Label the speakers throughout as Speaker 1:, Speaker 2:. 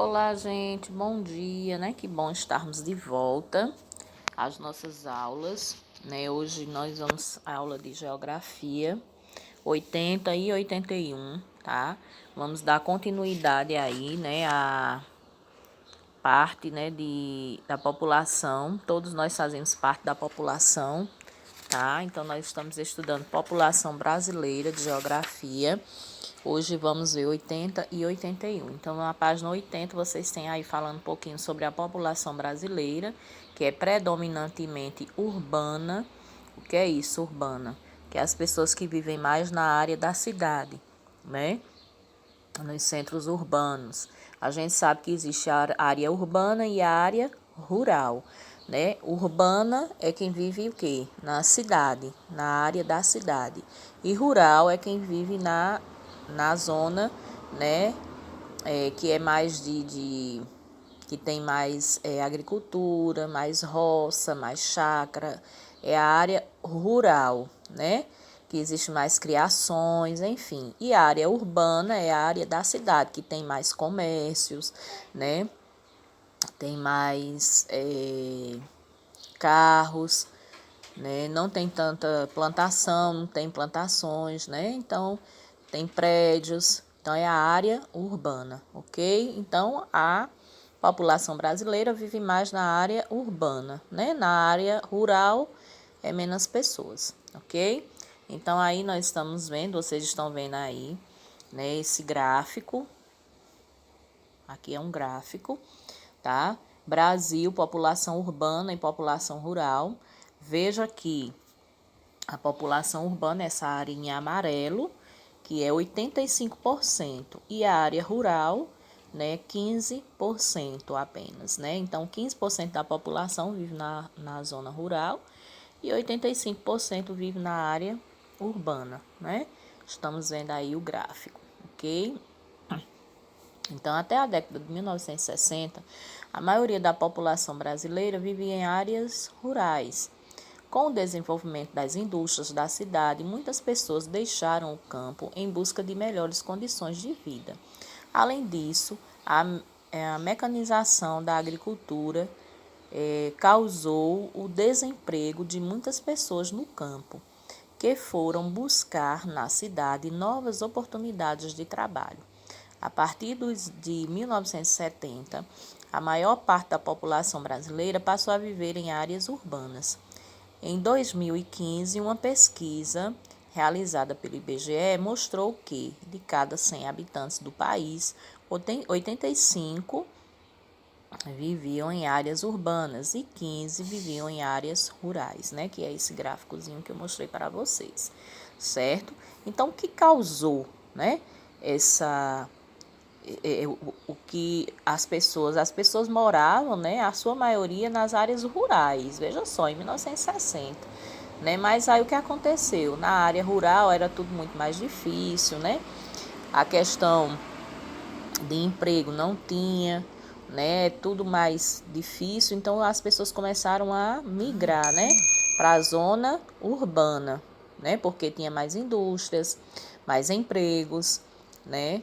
Speaker 1: Olá, gente, bom dia, né? Que bom estarmos de volta às nossas aulas, né? Hoje nós vamos à aula de Geografia 80 e 81, tá? Vamos dar continuidade aí, né? A parte, né? Da população, todos nós fazemos parte da população, tá? Então, nós estamos estudando população brasileira de Geografia. Hoje vamos ver 80 e 81. Então, na página 80, vocês têm aí falando um pouquinho sobre a população brasileira, que é predominantemente urbana. O que é isso, urbana? Que é as pessoas que vivem mais na área da cidade, né? Nos centros urbanos. A gente sabe que existe a área urbana e a área rural, né? Urbana é quem vive o quê? Na cidade, na área da cidade. E rural é quem vive na zona, né, que é mais que tem mais agricultura, mais roça, mais chácara, é a área rural, né, que existe mais criações, enfim. E a área urbana é a área da cidade, que tem mais comércios, né, tem mais carros, né, não tem tanta plantação, não tem plantações, né, então tem prédios, então é a área urbana, ok? Então a população brasileira vive mais na área urbana, né? Na área rural é menos pessoas, ok? Então aí nós estamos vendo, vocês estão vendo aí, né? Esse gráfico, aqui é um gráfico, tá? Brasil, população urbana e população rural. Veja aqui a população urbana, essa área em amarelo, que é 85%, e a área rural, né, 15% apenas, né? Então, 15% da população vive na zona rural e 85% vive na área urbana, né? Estamos vendo aí o gráfico, ok? Então, até a década de 1960, a maioria da população brasileira vivia em áreas rurais. Com o desenvolvimento das indústrias da cidade, muitas pessoas deixaram o campo em busca de melhores condições de vida. Além disso, a mecanização da agricultura causou o desemprego de muitas pessoas no campo, que foram buscar na cidade novas oportunidades de trabalho. A partir de 1970, a maior parte da população brasileira passou a viver em áreas urbanas. Em 2015, uma pesquisa realizada pelo IBGE mostrou que, de cada 100 habitantes do país, 85 viviam em áreas urbanas e 15 viviam em áreas rurais, né? Que é esse gráficozinho que eu mostrei para vocês, certo? Então, o que causou, né, o que as pessoas moravam, né, a sua maioria nas áreas rurais, veja só, em 1960, né, mas aí o que aconteceu? Na área rural era tudo muito mais difícil, né, a questão de emprego não tinha, né, tudo mais difícil, então as pessoas começaram a migrar, né, para a zona urbana, né, porque tinha mais indústrias, mais empregos, né,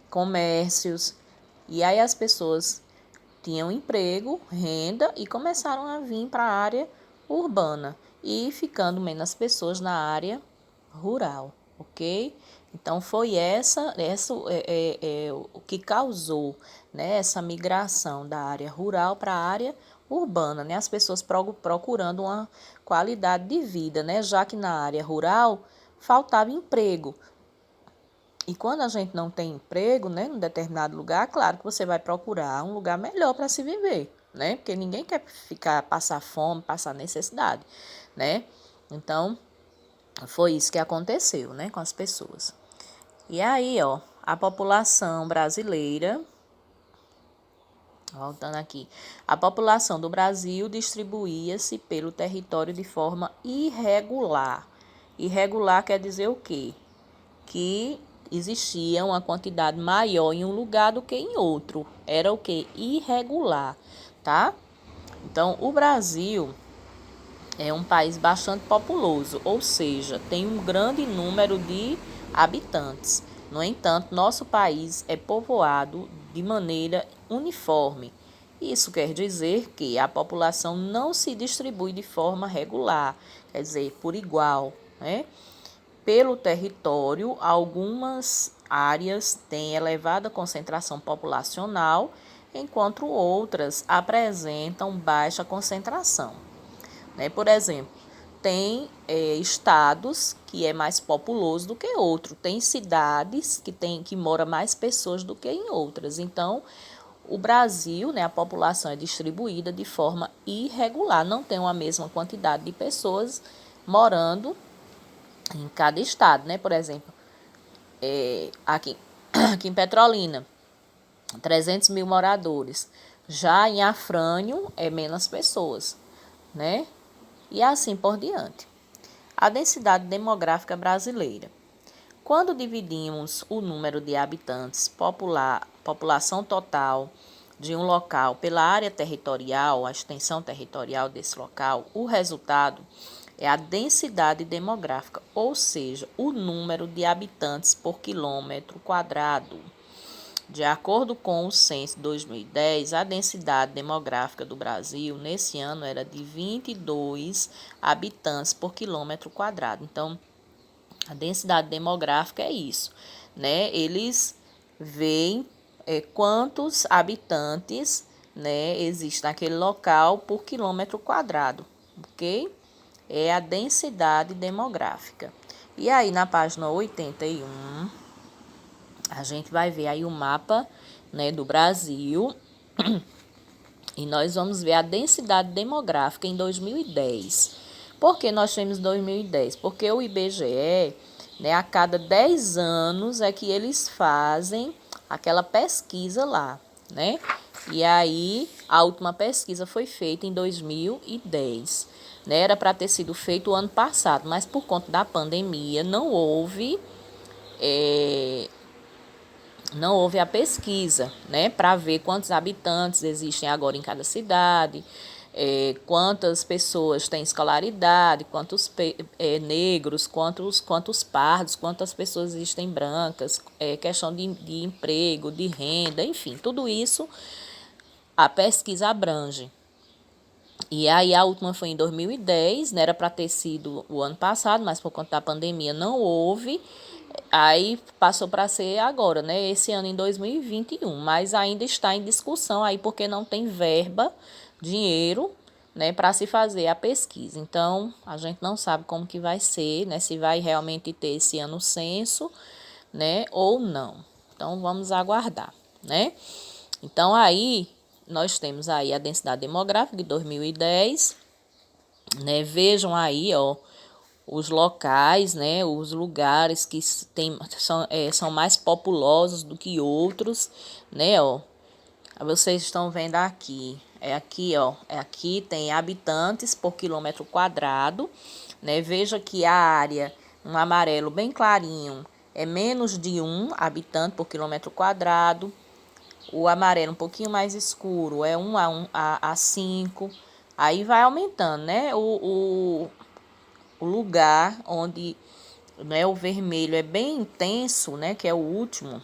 Speaker 1: comércios, e aí as pessoas tinham emprego, renda e começaram a vir para a área urbana e ficando menos pessoas na área rural, ok? Então foi essa o que causou, né, essa migração da área rural para a área urbana, né? As pessoas procurando uma qualidade de vida, né? Já que na área rural faltava emprego. E quando a gente não tem emprego, né, em determinado lugar, claro que você vai procurar um lugar melhor para se viver, né? Porque ninguém quer passar fome, passar necessidade, né? Então, foi isso que aconteceu, né, com as pessoas. E aí, ó, a população brasileira, voltando aqui, a população do Brasil distribuía-se pelo território de forma irregular. Irregular quer dizer o quê? Que existia uma quantidade maior em um lugar do que em outro. Era o quê? Irregular, tá? Então, o Brasil é um país bastante populoso, ou seja, tem um grande número de habitantes, No entanto, nosso país é povoado de maneira uniforme. Isso quer dizer que a população não se distribui de forma regular, quer dizer, por igual, né? Pelo território, algumas áreas têm elevada concentração populacional, enquanto outras apresentam baixa concentração, né? Por exemplo, tem estados que é mais populoso do que outro, tem cidades que mora mais pessoas do que em outras. Então, o Brasil, né, a população é distribuída de forma irregular, não tem a mesma quantidade de pessoas morando em cada estado, né? Por exemplo, aqui, aqui em Petrolina, 300 mil moradores. Já em Afrânio, é menos pessoas, né? E assim por diante. A densidade demográfica brasileira. Quando dividimos o número de habitantes, população total de um local pela área territorial, a extensão territorial desse local, o resultado é a densidade demográfica, ou seja, o número de habitantes por quilômetro quadrado. De acordo com o censo 2010, a densidade demográfica do Brasil nesse ano era de 22 habitantes por quilômetro quadrado. Então, a densidade demográfica é isso, né? Eles veem quantos habitantes, né, existem naquele local por quilômetro quadrado, ok? É a densidade demográfica. E aí, na página 81, a gente vai ver aí o mapa, né, do Brasil e nós vamos ver a densidade demográfica em 2010. Por que nós temos 2010? Porque o IBGE, né, a cada 10 anos é que eles fazem aquela pesquisa lá, né? E aí, a última pesquisa foi feita em 2010. Né? Era para ter sido feito o ano passado, mas por conta da pandemia não houve a pesquisa, né, para ver quantos habitantes existem agora em cada cidade, quantas pessoas têm escolaridade, quantos negros, quantos pardos, quantas pessoas existem brancas, questão de emprego, de renda, enfim, tudo isso a pesquisa abrange. E aí a última foi em 2010, né, era para ter sido o ano passado, mas por conta da pandemia não houve. Aí passou para ser agora, né? Esse ano em 2021, mas ainda está em discussão aí porque não tem verba, dinheiro, né, para se fazer a pesquisa. Então, a gente não sabe como que vai ser, né, se vai realmente ter esse ano o censo, né, ou não. Então, vamos aguardar, né? Então, aí nós temos aí a densidade demográfica de 2010, né? Vejam aí, ó, os locais, né, os lugares que são mais populosos do que outros, né, ó. Vocês estão vendo aqui, aqui tem habitantes por quilômetro quadrado, né, veja que a área, um amarelo bem clarinho, é menos de 1 habitante por quilômetro quadrado, o amarelo um pouquinho mais escuro é 1 a 5, aí vai aumentando, né, o lugar onde, né, o vermelho é bem intenso, né, que é o último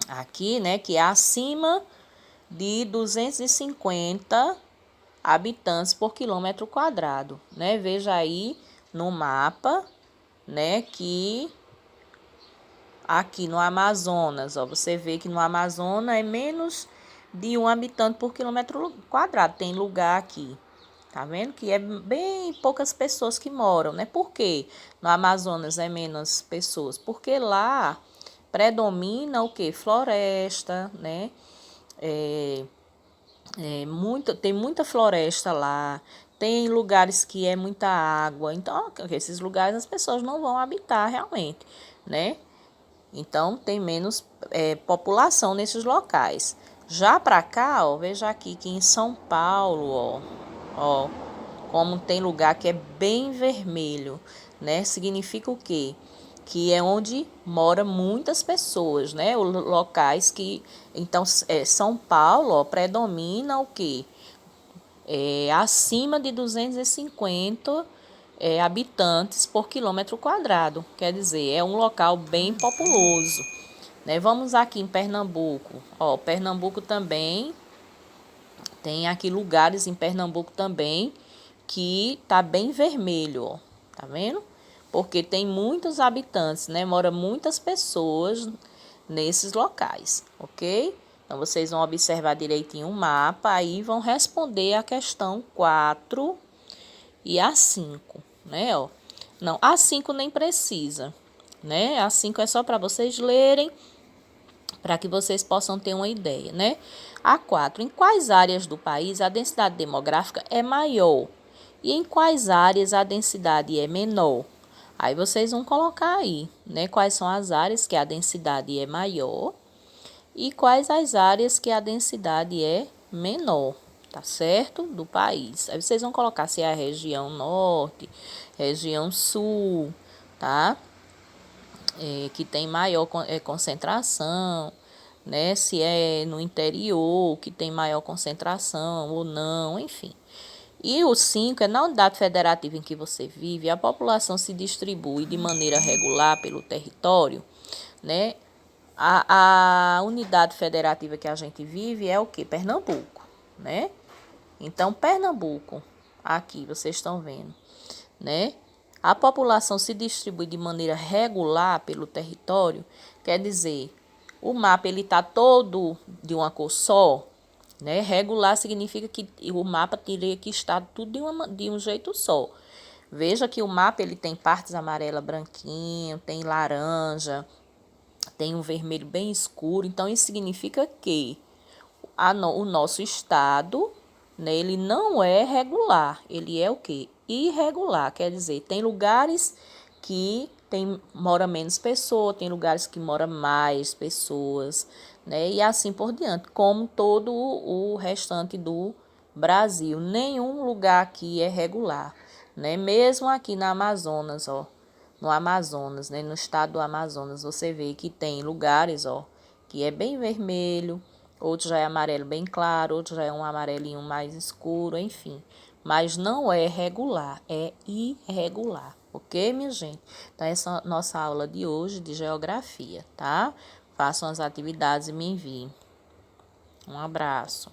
Speaker 1: aqui, né, que é acima de 250 habitantes por quilômetro quadrado, né? Veja aí no mapa, né, que aqui no Amazonas, ó, você vê que no Amazonas é menos de 1 habitante por quilômetro quadrado. Tem lugar aqui, tá vendo? Que é bem poucas pessoas que moram, né? Por quê? No Amazonas é menos pessoas? Porque lá predomina o quê? Floresta, né? Tem muita floresta lá, tem lugares que é muita água. Então, esses lugares as pessoas não vão habitar realmente, né? Então, tem menos população nesses locais. Já para cá, ó, veja aqui que em São Paulo, ó, como tem lugar que é bem vermelho, né? Significa o quê? Que é onde mora muitas pessoas, né? Os locais que... Então, São Paulo, ó, predomina o quê? Acima de 250 habitantes por quilômetro quadrado. Quer dizer, é um local bem populoso, né? Vamos aqui em Pernambuco. Ó, Pernambuco também tem aqui lugares em Pernambuco também que tá bem vermelho, ó. Tá vendo? Porque tem muitos habitantes, né? Mora muitas pessoas nesses locais, ok? Então, vocês vão observar direitinho o mapa, aí vão responder a questão 4 e a 5, né? Ó. Não, a 5 nem precisa, né? A 5 é só para vocês lerem, para que vocês possam ter uma ideia, né? A 4, em quais áreas do país a densidade demográfica é maior? E em quais áreas a densidade é menor? Aí vocês vão colocar aí, né? Quais são as áreas que a densidade é maior e quais as áreas que a densidade é menor, tá certo? Do país. Aí vocês vão colocar se é a região norte, região sul, tá? Que tem maior concentração, né? Se é no interior, que tem maior concentração ou não, enfim. E o 5 é na unidade federativa em que você vive, a população se distribui de maneira regular pelo território, né? A unidade federativa que a gente vive é o quê? Pernambuco, né? Então, Pernambuco, aqui vocês estão vendo, né? A população se distribui de maneira regular pelo território, quer dizer, o mapa ele está todo de uma cor só, né? Regular significa que o mapa teria que estar tudo de um jeito só. Veja que o mapa ele tem partes amarela, branquinho, tem laranja, tem um vermelho bem escuro. Então, isso significa que o nosso estado, né, ele não é regular. Ele é o quê? Irregular. Quer dizer, tem lugares que mora menos pessoas, tem lugares que mora mais pessoas, né? E assim por diante, como todo o restante do Brasil. Nenhum lugar aqui é regular, né? Mesmo aqui na Amazonas, ó, no Amazonas, né? No estado do Amazonas, você vê que tem lugares, ó, que é bem vermelho, outro já é amarelo bem claro, outro já é um amarelinho mais escuro, enfim. Mas não é regular, é irregular, ok, minha gente? Então, essa é a nossa aula de hoje de geografia, tá? Façam as atividades e me enviem. Um abraço.